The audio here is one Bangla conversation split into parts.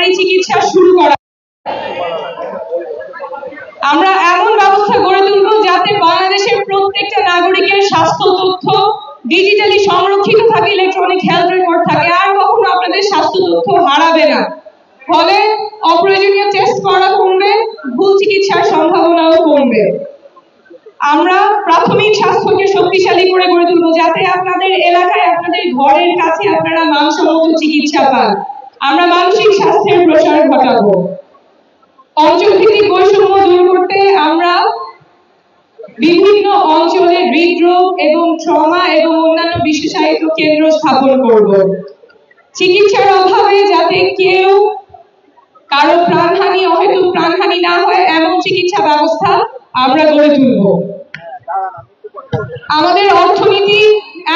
সরকারি চিকিৎসা শুরু করা। আমরা এমন ব্যবস্থা গড়ে তুলব যাতে বাংলাদেশের প্রত্যেকটা নাগরিকের স্বাস্থ্য তথ্য ডিজিটালি সংরক্ষিত থাকে, ইলেকট্রনিক হেলথ রেকর্ড থাকে, আর কখনো আপনাদের স্বাস্থ্য তথ্য হারাবে না। ফলে অপ্রয়োজনীয় টেস্ট করা কমবে, ভুল চিকিৎসার সম্ভাবনাও কমবে। আমরা প্রাথমিক স্বাস্থ্যকে শক্তিশালী করে গড়ে তুলব যাতে আপনাদের এলাকায়, আপনাদের ঘরের কাছে আপনারা মানসম্মত চিকিৎসা পান। আমরা মানসিক স্বাস্থ্যের প্রসার ঘটাবো। অঞ্চলভিত্তিক বৈষম্য দূর করতে আমরা বিভিন্ন অঞ্চলে হৃদরোগ এবং ট্রমা এবং অন্যান্য বিশেষায়িত কেন্দ্র স্থাপন করব। চিকিৎসার অভাবে যাতে কেউ কারো প্রাণহানি, অহেতুক প্রাণহানি না হয় এমন চিকিৎসা ব্যবস্থা আমরা গড়ে তুলব। আমাদের অর্থনীতি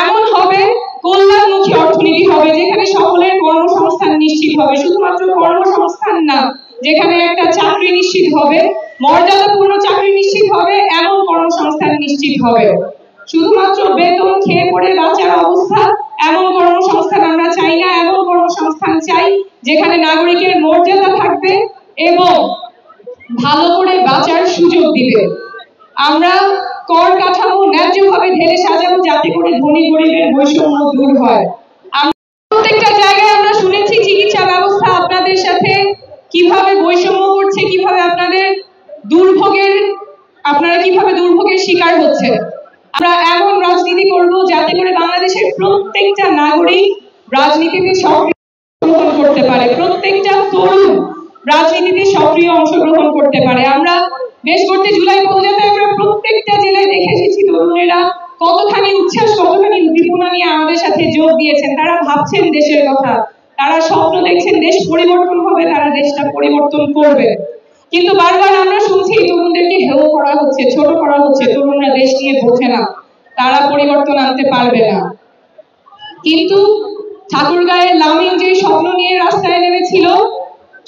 এমন হবে, কল্যাণমুখী অর্থনীতি হবে, যেখানে সকলের কর্মসংস্থান নিশ্চিত হবে। শুধুমাত্র কর্মসংস্থান না, যেখানে একটা চাকরি নিশ্চিত হবে, মর্যাদাপূর্ণ চাকরি নিশ্চিত হবে, এমন কর্মসংস্থান নিশ্চিত হবে। শুধুমাত্র বেতন খেয়ে পড়ে বাঁচার অবস্থা, এমন কর্মসংস্থান আমরা চাই না। এমন কর্মসংস্থান চাই যেখানে নাগরিকের মর্যাদা থাকবে এবং ভালো করে বাঁচার সুযোগ দিবে। আমরা কর কাঠামো ন্যায্যভাবে ঢেলে সাজাবো যাতে করে ধনী গরিবের বৈষম্য দূর হয়। প্রত্যেকটা জায়গায় আমরা শুনেছি চিকিৎসা ব্যবস্থা আপনাদের সাথে কিভাবে বৈষম্য করছে, কিভাবে আপনারা কিভাবে দুর্ভোগের শিকার হচ্ছে। আমরা এমন রাজনীতি করব যাতে করে বাংলাদেশের প্রত্যেকটা নাগরিক রাজনীতিতে সক্রিয় অংশগ্রহণ করতে পারে, প্রত্যেকটা তরুণ রাজনীতিতে সক্রিয় অংশগ্রহণ করতে পারে। আমরা বেশ করতে জুলাই পদযাত্রায় আমরা প্রত্যেকটা জেলায় দেখে এসেছি তরুণেরা কতখানি উচ্ছ্বাস, কতখানি উদ্দীপনা নিয়ে আমাদের সাথে যোগ দিয়েছেন। তারা ভাবছেন দেশের কথা, তারা স্বপ্ন দেখছেন দেশ পরিবর্তন হবে, তারা দেশটা পরিবর্তন করবে। কিন্তু বারবার আমরা শুনছি তরুণদেরকে হেয় করা হচ্ছে, ছোট করা হচ্ছে, তরুণরা দেশ নিয়ে বোঝে না, তারা পরিবর্তন আনতে পারবে না। কিন্তু ঠাকুরগাঁয়ের লামিন যে স্বপ্ন নিয়ে রাস্তায় নেমেছিল,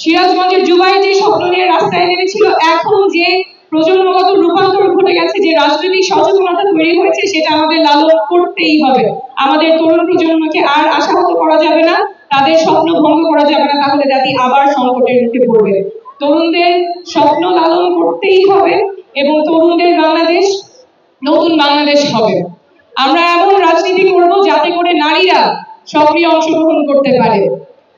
সিরাজগঞ্জের জুবাই যে স্বপ্ন নিয়ে রাস্তায় নেমেছিল, এখন যে প্রজন্মগত রূপান্তর ঘটে গেছে, যে রাজনৈতিক সচেতনতা তৈরি হয়েছে, সেটা আমাদের লালন করতেই হবে। আমাদের তরুণ প্রজন্মকে আর আশাহত করা যাবে না, তাদের স্বপ্ন ভঙ্গ করা যাবে না, তাহলে জাতি আবার সংকটের মুখে পড়বে। তরুণদের স্বপ্ন লালন করতেই হবে এবং তরুণদের বাংলাদেশ নতুন বাংলাদেশ হবে। আমরা এমন রাজনীতি করব যাতে করে নারীরা সক্রিয় অংশগ্রহণ করতে পারে।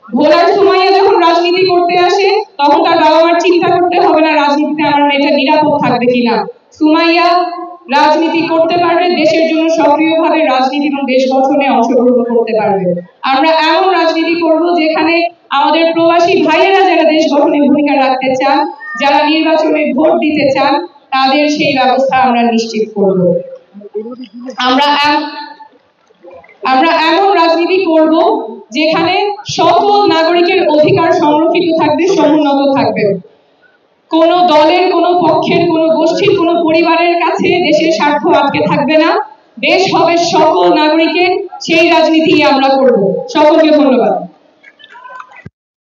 ভোলার সুমাইয়া যখন রাজনীতি করতে আসে তখন তার বাবা মার চিন্তা করতে হবে না রাজনীতিতে আমার মেয়েটা নিরাপদ থাকবে কিনা। সুমাইয়া রাজনীতি করতে পারবে, দেশের জন্য সক্রিয়ভাবে রাজনীতি এবং দেশ গঠনে অংশগ্রহণ করতে পারবে। আমরা এমন রাজনীতি করব যেখানে আমাদের প্রবাসী ভাইয়েরা যারা দেশ গঠনে ভূমিকা রাখতে চান, যারা নির্বাচনে ভোট দিতে চান, তাদের সেই ব্যবস্থা আমরা নিশ্চিত করব। আমরা এমন রাজনীতি করব যেখানে সকল নাগরিকের অধিকার সংরক্ষিত থাকবে, সমুন্নত থাকবে। কোন দলের, কোন পক্ষের, কোন গোষ্ঠীর, কোন পরিবারের কাছে দেশের স্বার্থ আটকে থাকবে না। দেশ হবে সকল নাগরিকের, সেই রাজনীতি আমরা করব। সকলকে ধন্যবাদ।